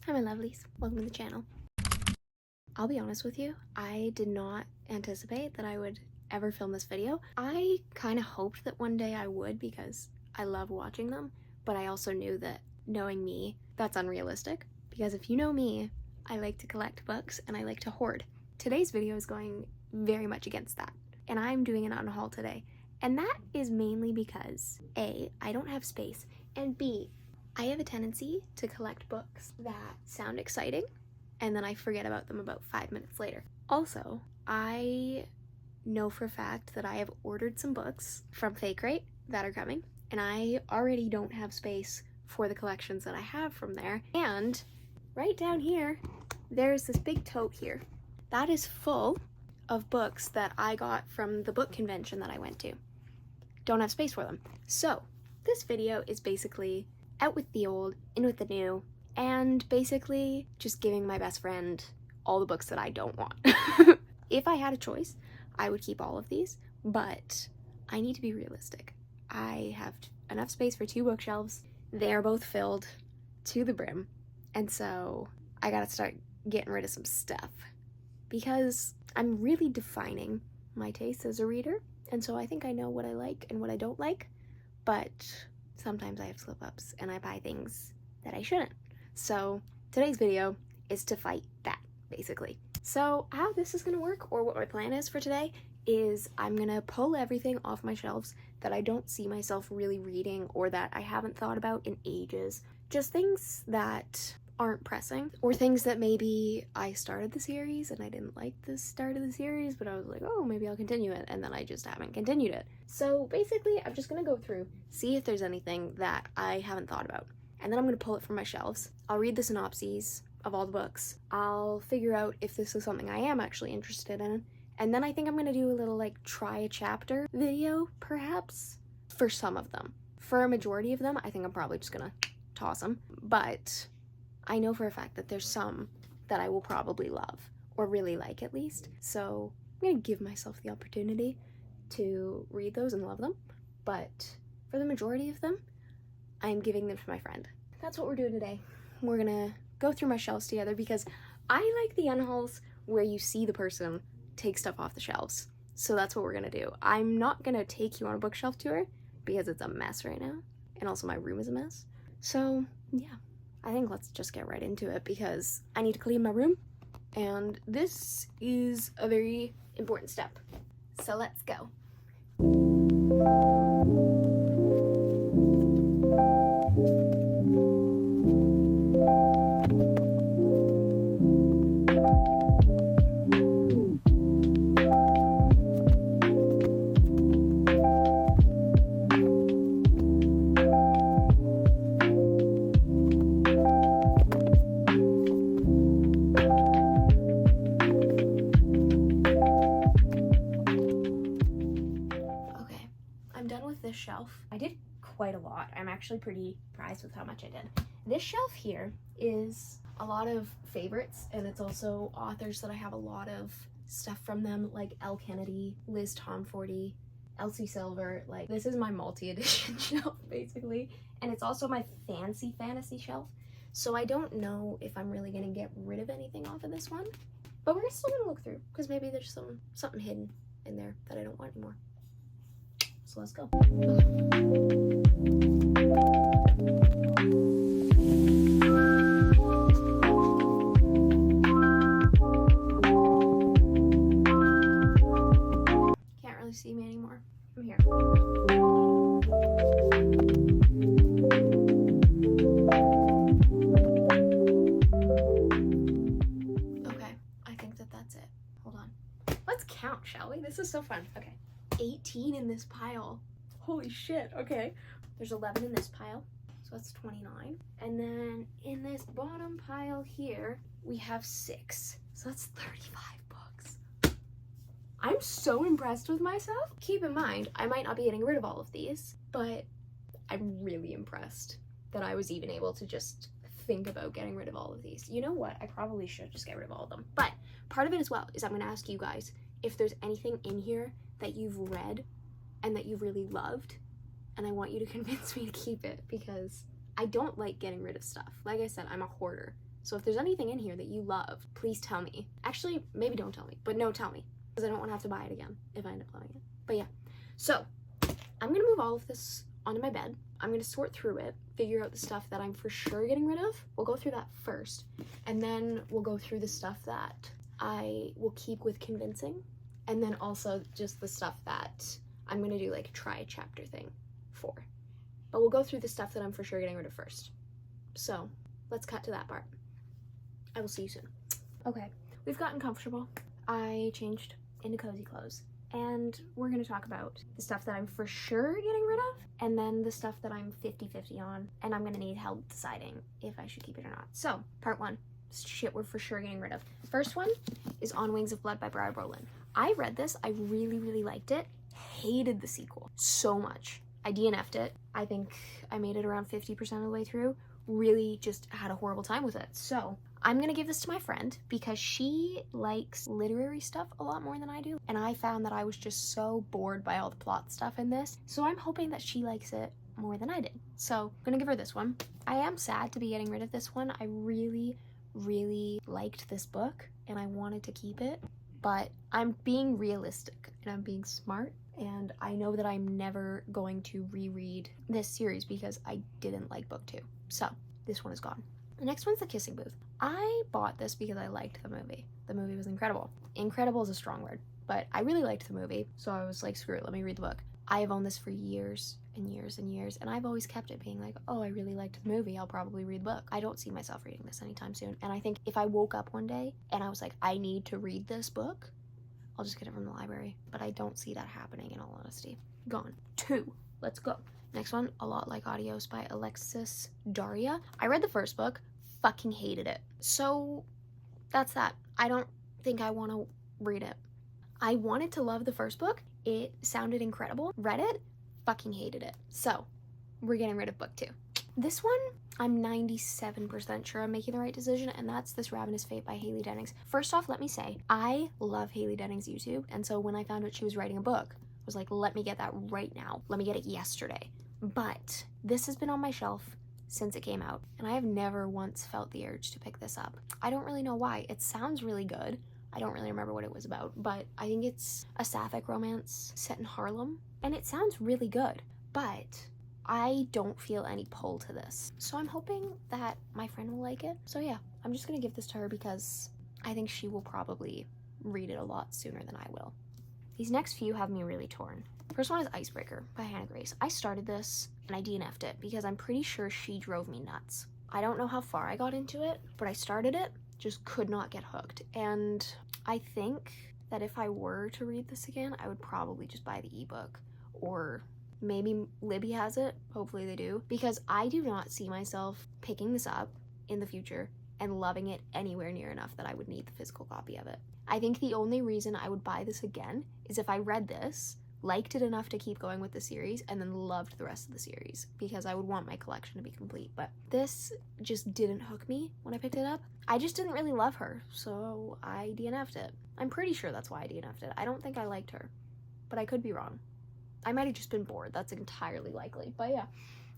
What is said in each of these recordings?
Hi my lovelies, welcome to the channel. I'll be honest with you, I did not anticipate that I would ever film this video. I kind of hoped that one day I would because I love watching them, but I also knew that knowing me, that's unrealistic. Because if you know me, I like to collect books and I like to hoard. Today's video is going very much against that, and I'm doing an unhaul today. And that is mainly because A, I don't have space, and B, I have a tendency to collect books that sound exciting and then I forget about them about 5 minutes later. Also, I know for a fact that I have ordered some books from Fake Rate that are coming, and I already don't have space for the collections that I have from there. And right down here, there's this big tote here. That is full of books that I got from the book convention that I went to. Don't have space for them. So this video is basically out with the old, in with the new, and basically just giving my best friend all the books that I don't want. If I had a choice, I would keep all of these, but I need to be realistic. I have enough space for 2 bookshelves. They're both filled to the brim, and so I gotta start getting rid of some stuff because I'm really defining my taste as a reader, and so I think I know what I like and what I don't like, but sometimes I have slip-ups and I buy things that I shouldn't. So today's video is to fight that, basically. So how this is gonna work, or what my plan is for today, is I'm gonna pull everything off my shelves that I don't see myself really reading or that I haven't thought about in ages. Just things that aren't pressing, or things that maybe I started the series and I didn't like the start of the series, but I was like, oh, maybe I'll continue it, and then I just haven't continued it. So basically, I'm just gonna go through, see if there's anything that I haven't thought about, and then I'm gonna pull it from my shelves. I'll read the synopses of all the books. I'll figure out if this is something I am actually interested in, and then I think I'm gonna do a little like try a chapter video, perhaps, for some of them. For a majority of them, I think I'm probably just gonna toss them, but I know for a fact that there's some that I will probably love, or really like at least. So I'm gonna give myself the opportunity to read those and love them, but for the majority of them, I'm giving them to my friend. That's what we're doing today. We're gonna go through my shelves together because I like the unhauls where you see the person take stuff off the shelves. So that's what we're gonna do. I'm not gonna take you on a bookshelf tour because it's a mess right now, and also my room is a mess. So yeah. I think let's just get right into it because I need to clean my room, and this is a very important step. So let's go. Shelf. I did quite a lot. I'm actually pretty surprised with how much I did. This shelf here is a lot of favorites, and it's also authors that I have a lot of stuff from them, like Elle Kennedy, Liz Tomforty, Elsie Silver. Like, this is my multi-edition shelf basically, and it's also my fantasy shelf. So I don't know if I'm really gonna get rid of anything off of this one, but we're still gonna look through because maybe there's something hidden in there that I don't want anymore. So let's go. Can't really see me anymore. I'm here. Okay, I think that's it. Hold on. Let's count, shall we? This is so fun. Okay. 18 in this pile. Holy shit. Okay. There's 11 in this pile, so that's 29. And then in this bottom pile here, we have 6. So that's 35 books. I'm so impressed with myself. Keep in mind, I might not be getting rid of all of these, but I'm really impressed that I was even able to just think about getting rid of all of these. You know what? I probably should just get rid of all of them. But part of it as well is I'm going to ask you guys if there's anything in here that you've read and that you really loved, and I want you to convince me to keep it because I don't like getting rid of stuff. Like I said, I'm a hoarder, So if there's anything in here that you love, please tell me. Actually, maybe don't tell me, but no, tell me. Because I don't want to have to buy it again if I end up loving it. But yeah, so I'm gonna move all of this onto my bed. I'm gonna sort through it, figure out the stuff that I'm for sure getting rid of. We'll go through that first, and then we'll go through the stuff that I will keep with convincing, and then also just the stuff that I'm gonna do like a try chapter thing for. But we'll go through the stuff that I'm for sure getting rid of first. So let's cut to that part. I will see you soon. Okay, we've gotten comfortable. I changed into cozy clothes, and we're gonna talk about the stuff that I'm for sure getting rid of, and then the stuff that I'm 50-50 on, and I'm gonna need help deciding if I should keep it or not. So, part one, shit we're for sure getting rid of. First one is On Wings of Blood by Briar Brolin. I read this, I really liked it, hated the sequel so much. I DNF'd it. I think I made it around 50% of the way through. Really just had a horrible time with it. So I'm gonna give this to my friend because she likes literary stuff a lot more than I do. And I found that I was just so bored by all the plot stuff in this. So I'm hoping that she likes it more than I did. So I'm gonna give her this one. I am sad to be getting rid of this one. I really liked this book and I wanted to keep it, but I'm being realistic and I'm being smart. And I know that I'm never going to reread this series because I didn't like book 2. So this one is gone. The next one's The Kissing Booth. I bought this because I liked the movie. The movie was incredible. Incredible is a strong word, but I really liked the movie. So I was like, screw it, let me read the book. I have owned this for years and years, and I've always kept it being like, oh, I really liked the movie, I'll probably read the book. I don't see myself reading this anytime soon. And I think if I woke up one day and I was like, I need to read this book, I'll just get it from the library, but I don't see that happening in all honesty. Gone. 2. Let's go. Next one, A Lot Like Adios by Alexis Daria. I read the first book, fucking hated it. So that's that. I don't think I want to read it. I wanted to love the first book. It sounded incredible. Read it, fucking hated it. So we're getting rid of book 2. This one, I'm 97% sure I'm making the right decision, and that's This Ravenous Fate by Haley Dennings. First off, let me say, I love Haley Dennings' YouTube, and so when I found out she was writing a book, I was like, let me get that right now. Let me get it yesterday. But this has been on my shelf since it came out, and I have never once felt the urge to pick this up. I don't really know why. It sounds really good. I don't really remember what it was about, but I think it's a sapphic romance set in Harlem, and it sounds really good, but I don't feel any pull to this. So I'm hoping that my friend will like it. So yeah, I'm just gonna give this to her because I think she will probably read it a lot sooner than I will. These next few have me really torn. First one is Icebreaker by Hannah Grace. I started this and I DNF'd it because I'm pretty sure she drove me nuts. I don't know how far I got into it, but I started it, just could not get hooked. And I think that if I were to read this again, I would probably just buy the ebook, or maybe Libby has it, hopefully they do, because I do not see myself picking this up in the future and loving it anywhere near enough that I would need the physical copy of it. I think the only reason I would buy this again is if I read this, liked it enough to keep going with the series, and then loved the rest of the series, because I would want my collection to be complete. But this just didn't hook me when I picked it up. I just didn't really love her, so I DNF'd it. I'm pretty sure that's why I DNF'd it. I don't think I liked her, but I could be wrong. I might have just been bored. That's entirely likely. But yeah,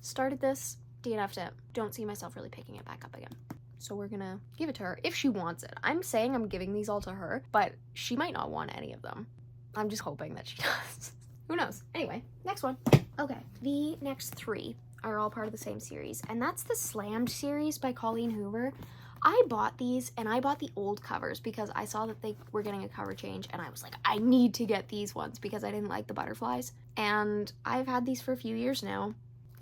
started this, DNF'd it. Don't see myself really picking it back up again. So we're gonna give it to her if she wants it. I'm saying I'm giving these all to her, but she might not want any of them. I'm just hoping that she does. Who knows? Anyway, next one. Okay, the next 3 are all part of the same series, and that's the Slammed series by Colleen Hoover. I bought these, and I bought the old covers because I saw that they were getting a cover change, and I was like, I need to get these ones because I didn't like the butterflies. And I've had these for a few years now,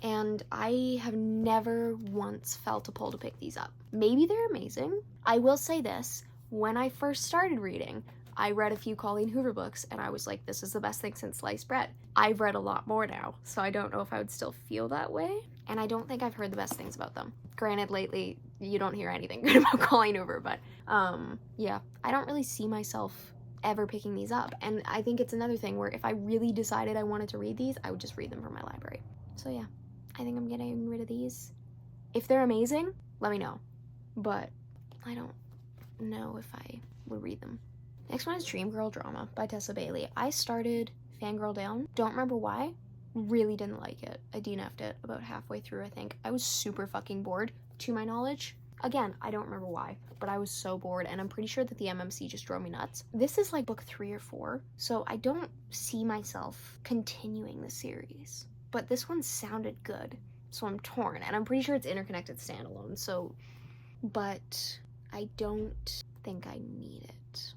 and I have never once felt a pull to pick these up. Maybe they're amazing. I will say this, when I first started reading, I read a few Colleen Hoover books, and I was like, this is the best thing since sliced bread. I've read a lot more now, so I don't know if I would still feel that way, and I don't think I've heard the best things about them. Granted, lately, you don't hear anything good about Colleen Hoover, but yeah, I don't really see myself ever picking these up, and I think it's another thing where if I really decided I wanted to read these, I would just read them from my library. So yeah, I think I'm getting rid of these. If they're amazing, let me know, but I don't know if I would read them. Next one is Dream Girl Drama by Tessa Bailey. I started Fangirl Down. Don't remember why. Really didn't like it. I DNF'd it about halfway through, I think. I was super fucking bored, to my knowledge. Again, I don't remember why, but I was so bored, and I'm pretty sure that the MMC just drove me nuts. This is like book 3 or 4, so I don't see myself continuing the series. But this one sounded good, so I'm torn, and I'm pretty sure it's interconnected standalone, so... But I don't think I need it.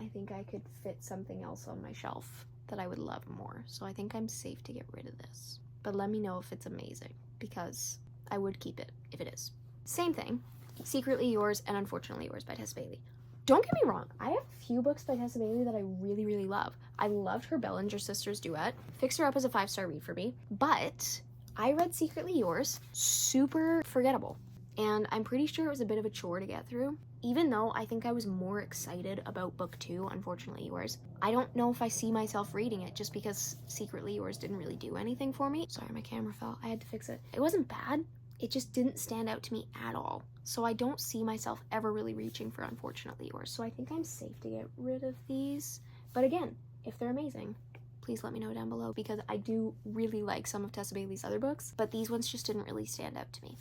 I think I could fit something else on my shelf that I would love more, so I think I'm safe to get rid of this. But let me know if it's amazing, because I would keep it if it is. Same thing, Secretly Yours and Unfortunately Yours by Tessa Bailey. Don't get me wrong, I have a few books by Tessa Bailey that I really, really love. I loved her Bellinger Sisters duet. Fix Her Up is a 5-star read for me, but I read Secretly Yours, super forgettable. And I'm pretty sure it was a bit of a chore to get through. Even though I think I was more excited about book 2, Unfortunately Yours, I don't know if I see myself reading it just because Secretly Yours didn't really do anything for me. Sorry, my camera fell. I had to fix it. It wasn't bad. It just didn't stand out to me at all. So I don't see myself ever really reaching for Unfortunately Yours. So I think I'm safe to get rid of these. But again, if they're amazing, please let me know down below, because I do really like some of Tessa Bailey's other books, but these ones just didn't really stand out to me.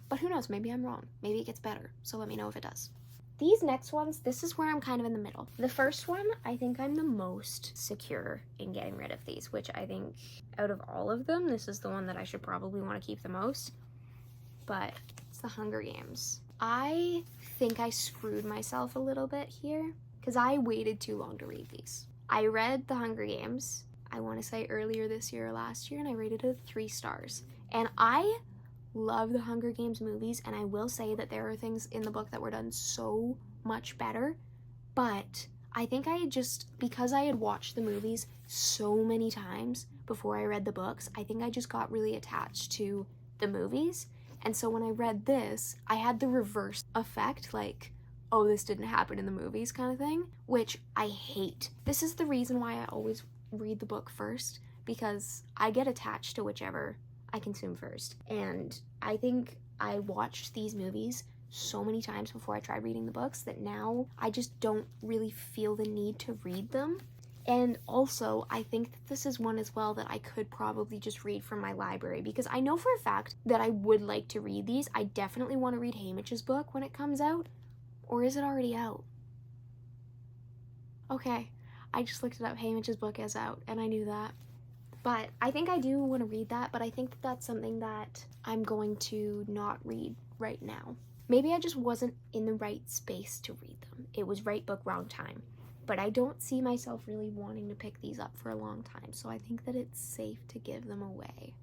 But who knows, maybe I'm wrong. Maybe it gets better, so let me know if it does. These next ones, this is where I'm kind of in the middle. The first one, I think I'm the most secure in getting rid of these, which I think out of all of them, this is the one that I should probably want to keep the most. But it's The Hunger Games. I think I screwed myself a little bit here, because I waited too long to read these. I read The Hunger Games, I want to say earlier this year or last year, and I rated it 3 stars. And I love the Hunger Games movies, and I will say that there are things in the book that were done so much better, but I think I had just, because I had watched the movies so many times before I read the books, I think I just got really attached to the movies, and so when I read this, I had the reverse effect, like, oh, this didn't happen in the movies kind of thing, which I hate. This is the reason why I always read the book first, because I get attached to whichever I consume first. And I think I watched these movies so many times before I tried reading the books that now I just don't really feel the need to read them. And also, I think that this is one as well that I could probably just read from my library, because I know for a fact that I would like to read these. I definitely want to read Haymitch's book when it comes out. Or is it already out? Okay, I just looked it up. Haymitch's book is out, and I knew that. But I think I do want to read that, but I think that that's something that I'm going to not read right now. Maybe I just wasn't in the right space to read them. It was right book, wrong time. But I don't see myself really wanting to pick these up for a long time, so I think that it's safe to give them away.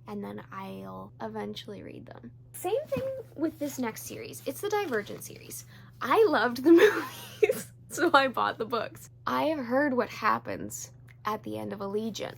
And then I'll eventually read them. Same thing with this next series. It's the Divergent series. I loved the movies, so I bought the books. I have heard what happens at the end of Allegiant.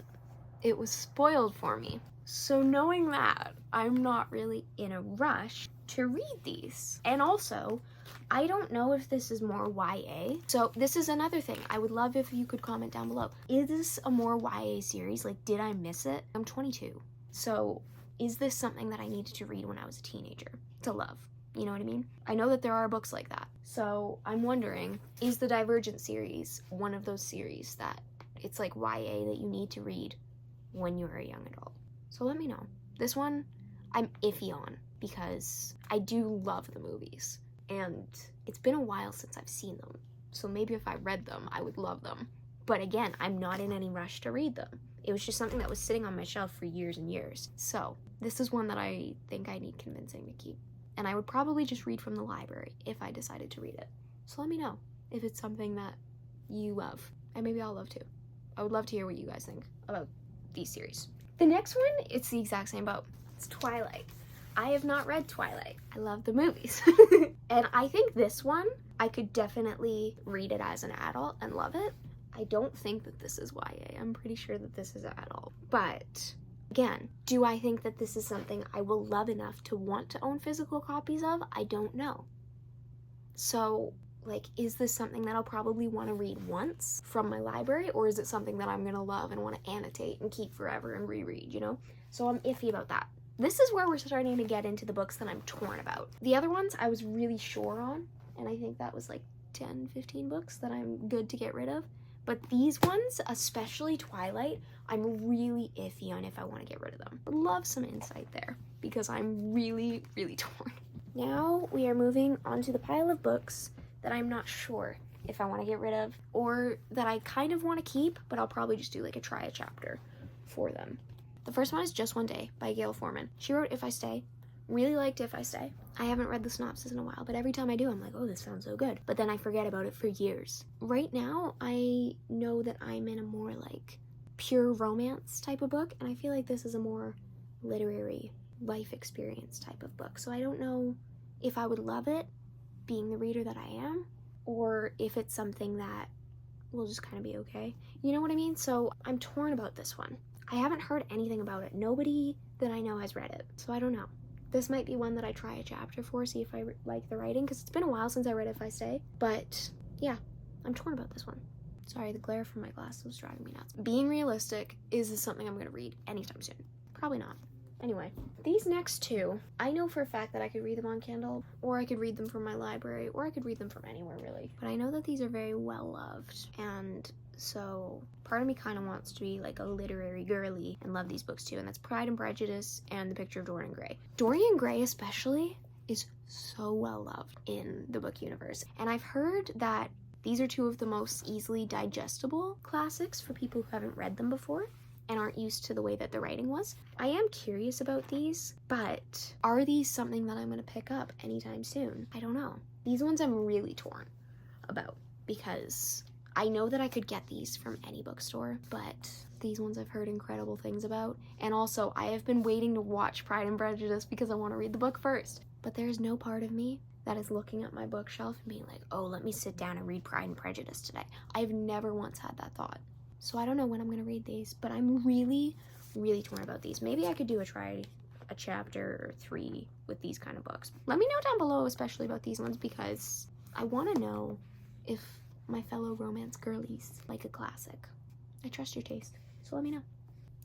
It was spoiled for me. So knowing that, I'm not really in a rush to read these. And also, I don't know if this is more YA. So this is another thing. I would love if you could comment down below. Is this a more YA series? Like, did I miss it? I'm 22. So is this something that I needed to read when I was a teenager to love? You know what I mean? I know that there are books like that. So I'm wondering, is the Divergent series one of those series that it's like YA that you need to read when you're a young adult? So let me know. This one, I'm iffy on, because I do love the movies, and it's been a while since I've seen them, so maybe if I read them, I would love them. But again, I'm not in any rush to read them. It was just something that was sitting on my shelf for years and years. So this is one that I think I need convincing to keep, and I would probably just read from the library if I decided to read it. So let me know if it's something that you love, and maybe I'll love too. I would love to hear what you guys think about these series. The next one, it's the exact same boat. It's Twilight. I have not read Twilight. I love the movies. And I think this one, I could definitely read it as an adult and love it. I don't think that this is YA. I'm pretty sure that this is adult. But again, do I think that this is something I will love enough to want to own physical copies of? I don't know. So, like, is this something that I'll probably want to read once from my library, or is it something that I'm going to love and want to annotate and keep forever and reread, you know? So I'm iffy about that. This is where we're starting to get into the books that I'm torn about. The other ones I was really sure on, and I think that was like 10, 15 books that I'm good to get rid of. But these ones, especially Twilight, I'm really iffy on if I want to get rid of them. I'd love some insight there, because I'm really, really torn. Now we are moving on to the pile of books that I'm not sure if I want to get rid of, or that I kind of want to keep, but I'll probably just do like a try a chapter for them. The first one is Just One Day by Gail Forman. She wrote If I Stay. Really liked If I Stay. I haven't read the synopsis in a while, but every time I do, I'm like, oh, this sounds so good. But then I forget about it for years. Right now, I know that I'm in a more like pure romance type of book, and I feel like this is a more literary life experience type of book. So I don't know if I would love it being the reader that I am, or if it's something that will just kind of be okay. You know what I mean? So I'm torn about this one. I haven't heard anything about it. Nobody that I know has read it, so I don't know. This might be one that I try a chapter for, see if I like the writing, because it's been a while since I read If I Stay. But yeah, I'm torn about this one. Sorry, the glare from my glasses was driving me nuts. Being Realistic is something I'm going to read anytime soon. Probably not. Anyway, these next two, I know for a fact that I could read them on Kindle, or I could read them from my library, or I could read them from anywhere, really. But I know that these are very well loved, and so part of me kind of wants to be like a literary girly and love these books too, and that's Pride and Prejudice and The Picture of Dorian Gray. Dorian Gray especially is so well loved in the book universe, and I've heard that these are two of the most easily digestible classics for people who haven't read them before and aren't used to the way that the writing was. I am curious about these, but are these something that I'm going to pick up anytime soon? I don't know. These ones I'm really torn about, because I know that I could get these from any bookstore, but these ones I've heard incredible things about. And also, I have been waiting to watch Pride and Prejudice because I want to read the book first. But there's no part of me that is looking at my bookshelf and being like, oh, let me sit down and read Pride and Prejudice today. I've never once had that thought. So I don't know when I'm going to read these, but I'm really, really torn about these. Maybe I could do a chapter or 3 with these kind of books. Let me know down below, especially about these ones, because I want to know if my fellow romance girlies like a classic. I trust your taste, so let me know.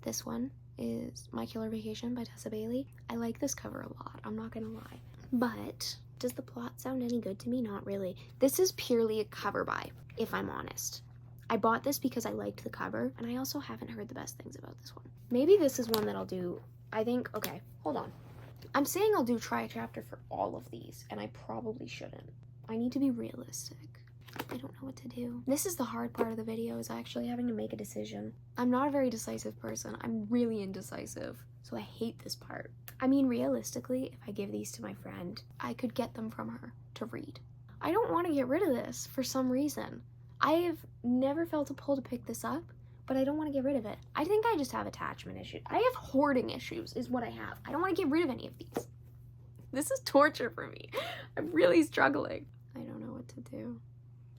This one is My Killer Vacation by Tessa Bailey. I like this cover a lot, I'm not going to lie. But does the plot sound any good to me? Not really. This is purely a cover buy, if I'm honest. I bought this because I liked the cover, and I also haven't heard the best things about this one. Maybe this is one that I'll do, I think, okay, hold on. I'm saying I'll try a chapter for all of these, and I probably shouldn't. I need to be realistic. I don't know what to do. This is the hard part of the video, is actually having to make a decision. I'm not a very decisive person. I'm really indecisive, so I hate this part. I mean, realistically, if I give these to my friend, I could get them from her to read. I don't want to get rid of this for some reason. I have never felt a pull to pick this up, but I don't want to get rid of it. I think I just have attachment issues. I have hoarding issues is what I have. I don't want to get rid of any of these. This is torture for me. I'm really struggling. I don't know what to do.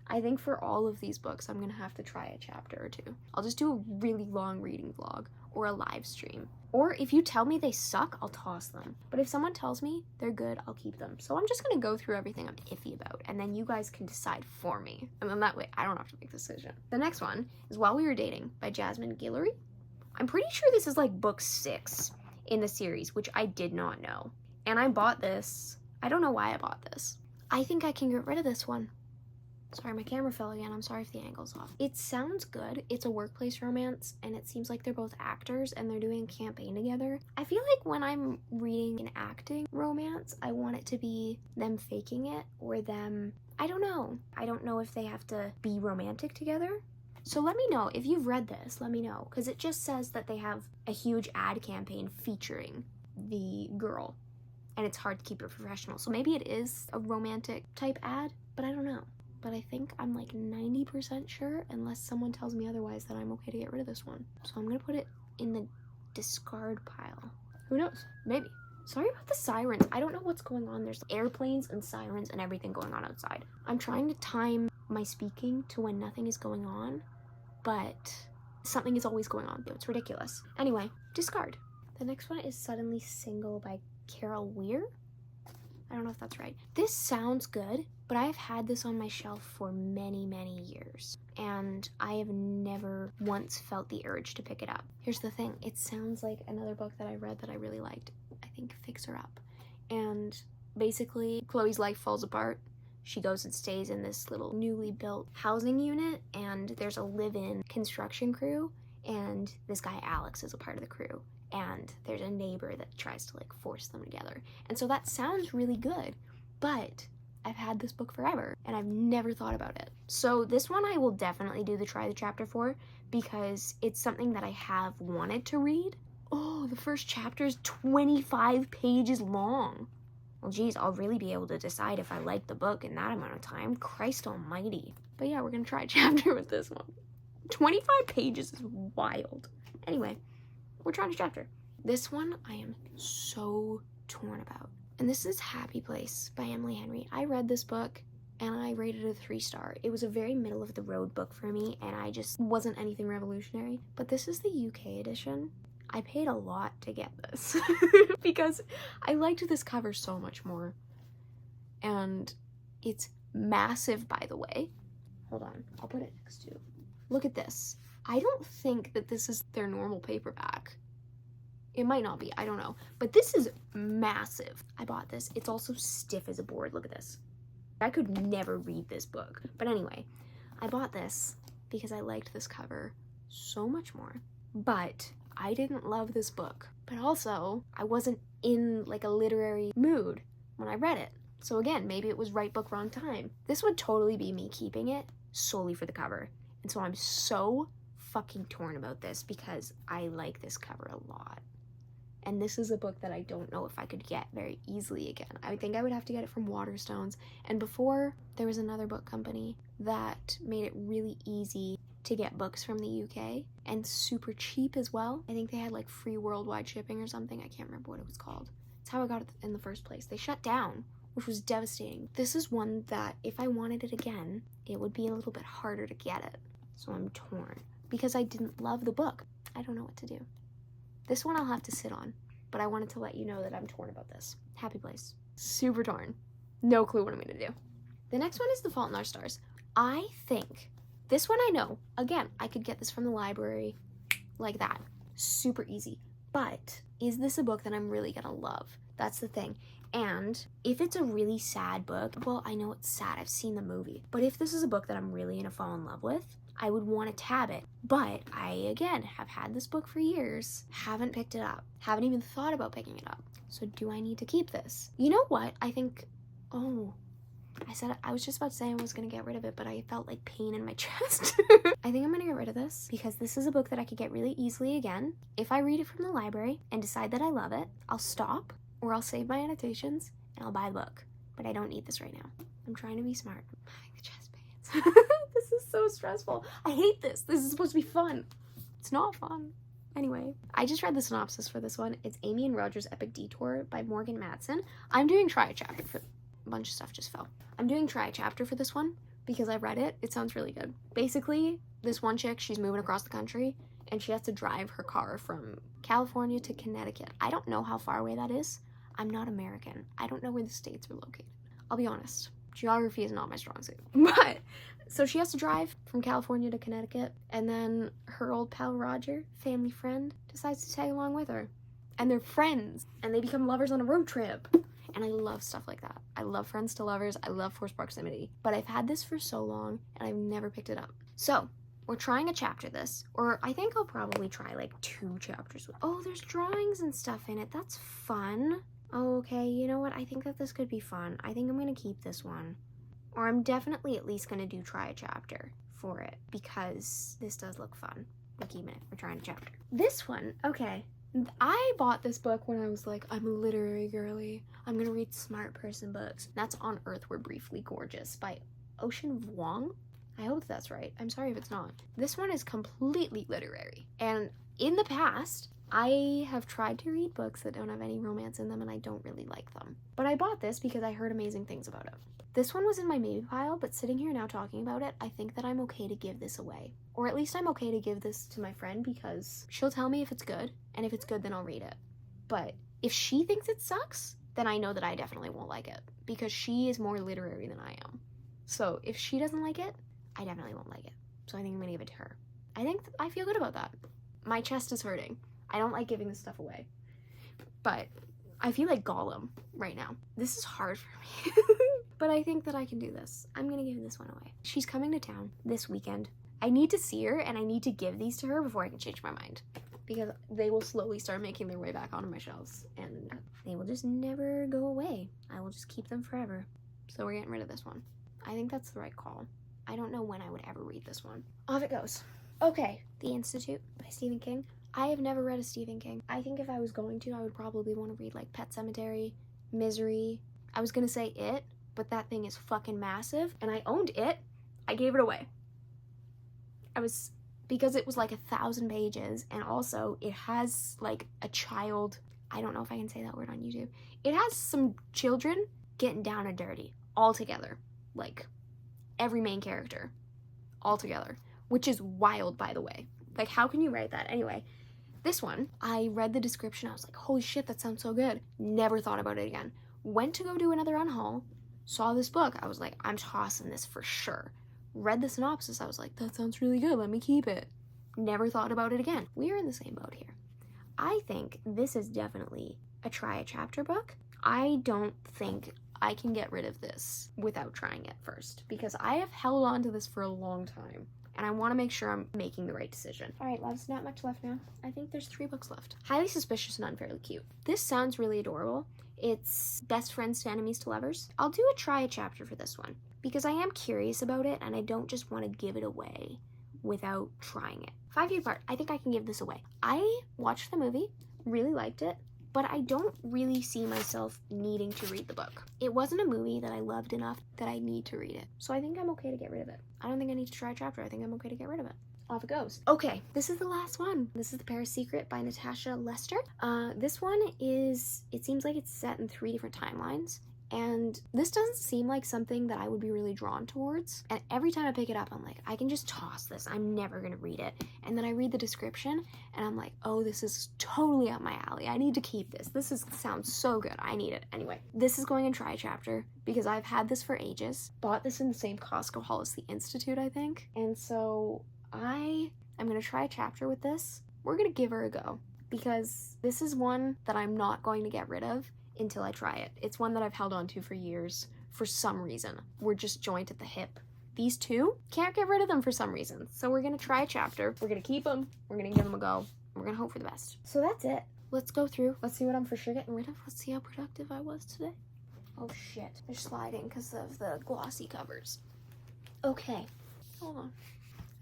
I think for all of these books, I'm going to have to try a chapter or 2. I'll just do a really long reading vlog or a live stream. Or if you tell me they suck, I'll toss them. But if someone tells me they're good, I'll keep them. So I'm just going to go through everything I'm iffy about, and then you guys can decide for me. And then that way, I don't have to make the decision. The next one is While We Were Dating by Jasmine Guillory. I'm pretty sure this is like book 6 in the series, which I did not know. And I bought this. I don't know why I bought this. I think I can get rid of this one. Sorry, my camera fell again. I'm sorry if the angle's off. It sounds good. It's a workplace romance, and it seems like they're both actors, and they're doing a campaign together. I feel like when I'm reading an acting romance, I want it to be them faking it, or them... I don't know. I don't know if they have to be romantic together. So let me know. If you've read this, let me know. Because it just says that they have a huge ad campaign featuring the girl, and it's hard to keep it professional. So maybe it is a romantic type ad, but I don't know. But I think I'm like 90% sure, unless someone tells me otherwise, that I'm okay to get rid of this one. So I'm gonna put it in the discard pile. Who knows? Maybe. Sorry about the sirens. I don't know what's going on. There's airplanes and sirens and everything going on outside. I'm trying to time my speaking to when nothing is going on, but something is always going on. It's ridiculous. Anyway, discard. The next one is Suddenly Single by Carol Weir. I don't know if that's right. This sounds good, but I have had this on my shelf for many, many years, and I have never once felt the urge to pick it up. Here's the thing. It sounds like another book that I read that I really liked. I think Fix Her Up. And basically, Chloe's life falls apart. She goes and stays in this little newly built housing unit, and there's a live-in construction crew, and this guy Alex is a part of the crew. and there's a neighbor that tries to like force them together. And so that sounds really good, but I've had this book forever and I've never thought about it. So this one I will definitely do the try the chapter for, because it's something that I have wanted to read. Oh, the first chapter is 25 pages long. Well, geez, I'll really be able to decide if I like the book in that amount of time. Christ almighty. But yeah, we're gonna try a chapter with this one. 25 pages is wild. Anyway, we're trying a chapter. This one I am so torn about. And this is Happy Place by Emily Henry. I read this book and I rated it a 3-star. It was a very middle of the road book for me and I just wasn't anything revolutionary. But this is the UK edition. I paid a lot to get this because I liked this cover so much more. And it's massive, by the way. Hold on, I'll put it next to. Look at this. I don't think that this is their normal paperback. It might not be, I don't know. But this is massive. I bought this. It's also stiff as a board. Look at this. I could never read this book. But anyway, I bought this because I liked this cover so much more. But I didn't love this book. But also, I wasn't in like a literary mood when I read it. So again, maybe it was right book, wrong time. This would totally be me keeping it solely for the cover. And so I'm so fucking torn about this because I like this cover a lot. And this is a book that I don't know if I could get very easily again. I think I would have to get it from Waterstones. And before, there was another book company that made it really easy to get books from the UK and super cheap as well. I think they had like free worldwide shipping or something. I can't remember what it was called. It's how I got it in the first place. They shut down, which was devastating. This is one that if I wanted it again, it would be a little bit harder to get it. So I'm torn because I didn't love the book. I don't know what to do. This one I'll have to sit on, but I wanted to let you know that I'm torn about this. Happy Place. Super torn. No clue what I'm gonna do. The next one is The Fault in Our Stars. I think, this one I know, again, I could get this from the library like that. Super easy. But is this a book that I'm really gonna love? That's the thing. And if it's a really sad book, well, I know it's sad, I've seen the movie. But if this is a book that I'm really gonna fall in love with, I would want to tab it. But I, again, have had this book for years, haven't picked it up, haven't even thought about picking it up. So do I need to keep this? You know what? I think, I was just about to say I was going to get rid of it, but I felt like pain in my chest. I think I'm going to get rid of this because this is a book that I could get really easily again. If I read it from the library and decide that I love it, I'll stop or I'll save my annotations and I'll buy the book. But I don't need this right now. I'm trying to be smart. I'm having the chest pains. This is so stressful. I hate this. This is supposed to be fun. It's not fun. Anyway, I just read the synopsis for this one. It's Amy and Roger's Epic Detour by Morgan Matson. I'm doing try a chapter for a bunch of stuff just fell. I'm doing try a chapter for this one because I read it. It sounds really good. Basically, this one chick, she's moving across the country and she has to drive her car from California to Connecticut. I don't know how far away that is. I'm not American. I don't know where the states are located. I'll be honest. Geography is not my strong suit. But, so she has to drive from California to Connecticut, and then her old pal Roger, family friend, decides to tag along with her. And they're friends, and they become lovers on a road trip. And I love stuff like that. I love friends to lovers. I love forced proximity. But I've had this for so long, and I've never picked it up. So, we're trying a chapter this, or I think I'll probably try like 2 chapters. Oh, there's drawings and stuff in it. That's fun. Oh, okay, you know what? I think that this could be fun. I think I'm going to keep this one. Or I'm definitely at least going to do try a chapter for it because this does look fun. We're keeping it. We're trying a chapter. This one, okay. I bought this book when I was like, I'm a literary girly. I'm going to read smart person books. That's On Earth We're Briefly Gorgeous by Ocean Vuong. I hope that's right. I'm sorry if it's not. This one is completely literary. And in the past, I have tried to read books that don't have any romance in them and I don't really like them. But I bought this because I heard amazing things about it. This one was in my maybe pile, but sitting here now talking about it, I think that I'm okay to give this away. Or at least I'm okay to give this to my friend because she'll tell me if it's good, and if it's good, then I'll read it. But if she thinks it sucks, then I know that I definitely won't like it because she is more literary than I am. So if she doesn't like it, I definitely won't like it. So I think I'm gonna give it to her. I feel good about that. My chest is hurting. I don't like giving this stuff away. But I feel like Gollum right now. This is hard for me. But I think that I can do this. I'm gonna give this one away. She's coming to town this weekend. I need to see her and I need to give these to her before I can change my mind. because they will slowly start making their way back onto my shelves and they will just never go away. I will just keep them forever. So we're getting rid of this one. I think that's the right call. I don't know when I would ever read this one. Off it goes. Okay, The Institute by Stephen King. I have never read a Stephen King. I think if I was going to, I would probably want to read like Pet Sematary, Misery. I was gonna say It, but that thing is fucking massive, and I owned It. I gave it away. Because it was like 1,000 pages, and also it has like a child, I don't know if I can say that word on YouTube. It has some children getting down and dirty all together. Like every main character all together, which is wild, by the way. Like, how can you write that? Anyway, this one, I read the description. I was like, holy shit, that sounds so good. Never thought about it again. Went to go do another unhaul, saw this book. I was like, I'm tossing this for sure. Read the synopsis. I was like, that sounds really good. Let me keep it. Never thought about it again. We are in the same boat here. I think this is definitely a try a chapter book. I don't think I can get rid of this without trying it first, because I have held on to this for a long time and I want to make sure I'm making the right decision. All right, loves, not much left now. I think there's 3 books left. Highly Suspicious and Unfairly Cute. This sounds really adorable. It's best friends to enemies to lovers. I'll do a try a chapter for this one because I am curious about it and I don't just want to give it away without trying it. 5 Feet Apart, I think I can give this away. I watched the movie, really liked it, but I don't really see myself needing to read the book. It wasn't a movie that I loved enough that I need to read it. So I think I'm okay to get rid of it. I don't think I need to try a chapter. I think I'm okay to get rid of it. Off it goes. Okay, this is the last one. This is The Paris Secret by Natasha Lester. This one is, it seems like it's set in 3 different timelines. And this doesn't seem like something that I would be really drawn towards. And every time I pick it up, I'm like, I can just toss this. I'm never gonna read it. And then I read the description and I'm like, oh, this is totally up my alley. I need to keep this. Sounds so good. I need it. Anyway, this is going in try a chapter because I've had this for ages. Bought this in the same Costco haul as The Institute, I think. And so I'm gonna try a chapter with this. We're gonna give her a go because this is one that I'm not going to get rid of until I try it. It's one that I've held on to for years for some reason. We're just joined at the hip. These 2, can't get rid of them for some reason. So we're gonna try a chapter. We're gonna keep them. We're gonna give them a go. We're gonna hope for the best. So that's it. Let's go through. Let's see what I'm for sure getting rid of. Let's see how productive I was today. Oh shit, they're sliding because of the glossy covers. Okay, hold on.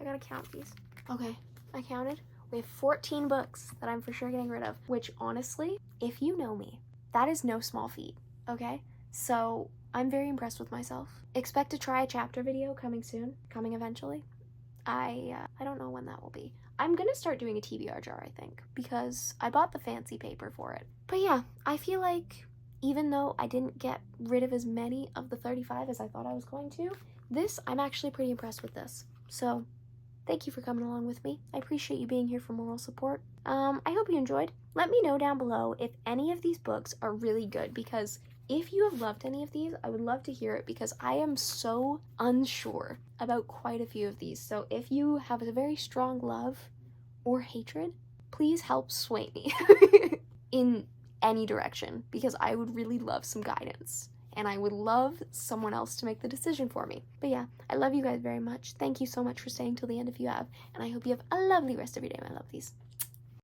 I gotta count these. Okay, I counted. We have 14 books that I'm for sure getting rid of, which honestly, if you know me, that is no small feat, okay? So I'm very impressed with myself. Expect to try a chapter video coming soon, coming eventually. I don't know when that will be. I'm gonna start doing a TBR jar, I think, because I bought the fancy paper for it. But yeah, I feel like even though I didn't get rid of as many of the 35 as I thought I was going to, I'm actually pretty impressed with this. So thank you for coming along with me. I appreciate you being here for moral support. I hope you enjoyed. Let me know down below if any of these books are really good, because if you have loved any of these, I would love to hear it because I am so unsure about quite a few of these. So if you have a very strong love or hatred, please help sway me in any direction because I would really love some guidance. And I would love someone else to make the decision for me. But yeah, I love you guys very much. Thank you so much for staying till the end if you have. And I hope you have a lovely rest of your day, my lovelies.